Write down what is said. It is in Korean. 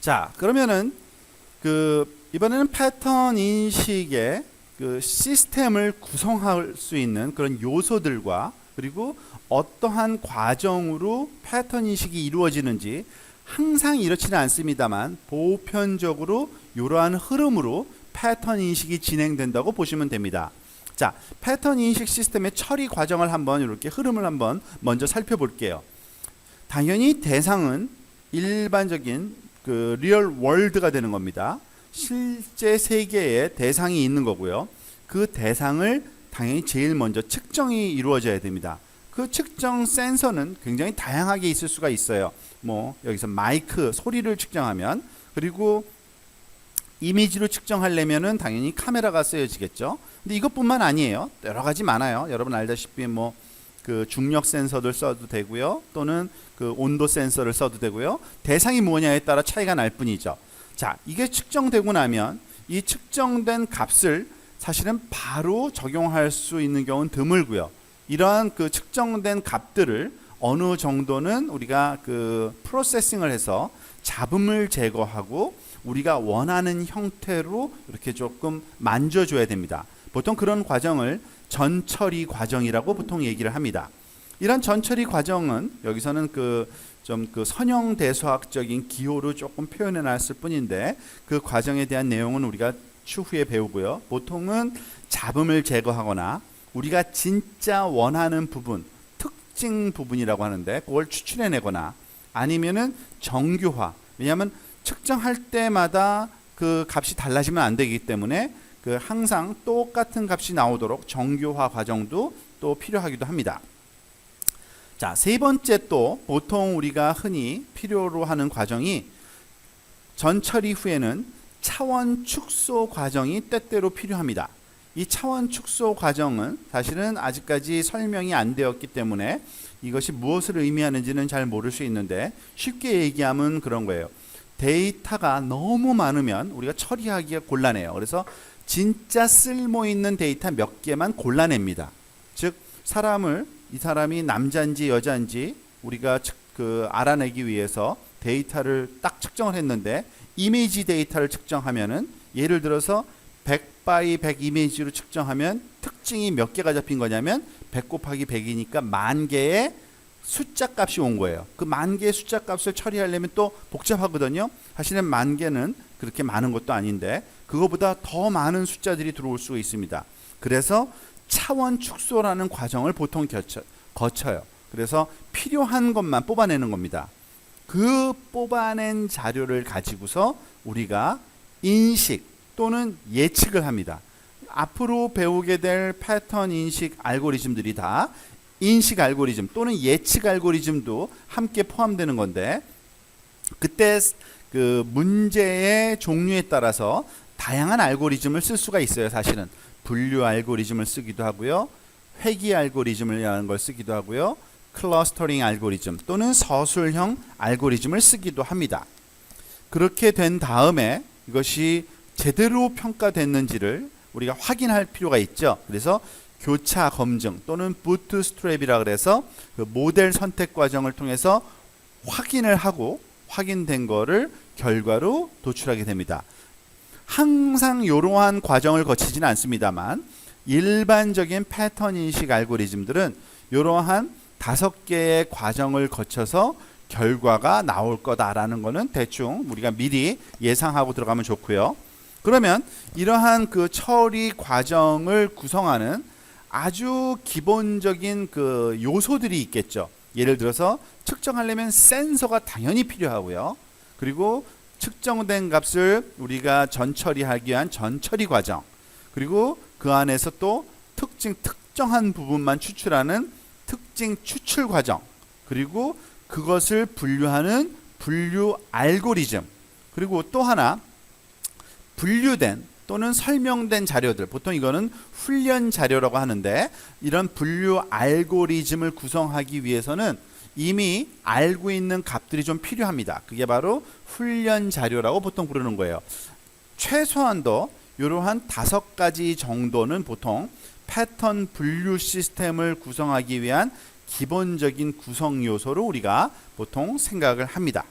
자, 그러면은 이번에는 패턴 인식의 시스템을 구성할 수 있는 그런 요소들과 그리고 어떠한 과정으로 패턴 인식이 이루어지는지, 항상 이렇지는 않습니다만 보편적으로 이러한 흐름으로 패턴 인식이 진행된다고 보시면 됩니다. 자, 패턴 인식 시스템의 처리 과정을 한번 이렇게 흐름을 한번 먼저 살펴볼게요. 당연히 대상은 일반적인 리얼 월드가 되는 겁니다. 실제 세계에 대상이 있는 거고요. 그 대상을 당연히 제일 먼저 측정이 이루어져야 됩니다. 그 측정 센서는 굉장히 다양하게 있을 수가 있어요. 여기서 마이크, 소리를 측정하면, 그리고 이미지로 측정하려면은 당연히 카메라가 쓰여지겠죠. 근데 이것뿐만 아니에요. 여러 가지 많아요. 여러분 알다시피 중력 센서를 써도 되고요. 또는 온도 센서를 써도 되고요. 대상이 뭐냐에 따라 차이가 날 뿐이죠. 자, 이게 측정되고 나면 이 측정된 값을 사실은 바로 적용할 수 있는 경우는 드물고요. 이러한 측정된 값들을 어느 정도는 우리가 프로세싱을 해서 잡음을 제거하고 우리가 원하는 형태로 이렇게 조금 만져줘야 됩니다. 보통 그런 과정을 전처리 과정이라고 보통 얘기를 합니다. 이런 전처리 과정은 여기서는 선형대수학적인 기호로 조금 표현해 놨을 뿐인데, 그 과정에 대한 내용은 우리가 추후에 배우고요. 보통은 잡음을 제거하거나 우리가 진짜 원하는 부분, 특징 부분이라고 하는데 그걸 추출해내거나, 아니면은 정교화, 왜냐하면 측정할 때마다 그 값이 달라지면 안 되기 때문에 항상 똑같은 값이 나오도록 정교화 과정도 또 필요하기도 합니다. 자, 세 번째, 또 보통 우리가 흔히 필요로 하는 과정이, 전처리 후에는 차원 축소 과정이 때때로 필요합니다. 이 차원 축소 과정은 사실은 아직까지 설명이 안 되었기 때문에 이것이 무엇을 의미하는지는 잘 모를 수 있는데, 쉽게 얘기하면 그런 거예요. 데이터가 너무 많으면 우리가 처리하기가 곤란해요. 그래서 진짜 쓸모 있는 데이터 몇 개만 골라냅니다. 즉, 이 사람이 남자인지 여자인지 우리가 알아내기 위해서 데이터를 딱 측정을 했는데, 이미지 데이터를 측정하면은, 예를 들어서 100 by 100 이미지로 측정하면 특징이 몇 개가 잡힌 거냐면 100 곱하기 100이니까 10,000개의 숫자 값이 온 거예요. 그 10,000개의 숫자 값을 처리하려면 또 복잡하거든요. 사실은 10,000개는 그렇게 많은 것도 아닌데 그거보다 더 많은 숫자들이 들어올 수 있습니다. 그래서 차원 축소라는 과정을 보통 거쳐요. 그래서 필요한 것만 뽑아내는 겁니다. 그 뽑아낸 자료를 가지고서 우리가 인식 또는 예측을 합니다. 앞으로 배우게 될 패턴 인식 알고리즘들이 다 인식 알고리즘 또는 예측 알고리즘도 함께 포함되는 건데, 그때 문제의 종류에 따라서 다양한 알고리즘을 쓸 수가 있어요. 사실은 분류 알고리즘을 쓰기도 하고요, 회귀 알고리즘이라는 걸 쓰기도 하고요, 클러스터링 알고리즘 또는 서술형 알고리즘을 쓰기도 합니다. 그렇게 된 다음에 이것이 제대로 평가됐는지를 우리가 확인할 필요가 있죠. 그래서 교차 검증 또는 부트스트랩이라 그래서 모델 선택 과정을 통해서 확인을 하고, 확인된 거를 결과로 도출하게 됩니다. 항상 이러한 과정을 거치지는 않습니다만 일반적인 패턴 인식 알고리즘들은 이러한 5개의 과정을 거쳐서 결과가 나올 거다라는 거는 대충 우리가 미리 예상하고 들어가면 좋고요. 그러면 이러한 처리 과정을 구성하는 아주 기본적인 요소들이 있겠죠. 예를 들어서 측정하려면 센서가 당연히 필요하고요. 그리고 측정된 값을 우리가 전처리하기 위한 전처리 과정, 그리고 그 안에서 또 특정한 부분만 추출하는 특징 추출 과정, 그리고 그것을 분류하는 분류 알고리즘, 그리고 또 하나 분류된 또는 설명된 자료들, 보통 이거는 훈련 자료라고 하는데, 이런 분류 알고리즘을 구성하기 위해서는 이미 알고 있는 값들이 좀 필요합니다. 그게 바로 훈련 자료라고 보통 부르는 거예요. 최소한도 이러한 5가지 정도는 보통 패턴 분류 시스템을 구성하기 위한 기본적인 구성 요소로 우리가 보통 생각을 합니다.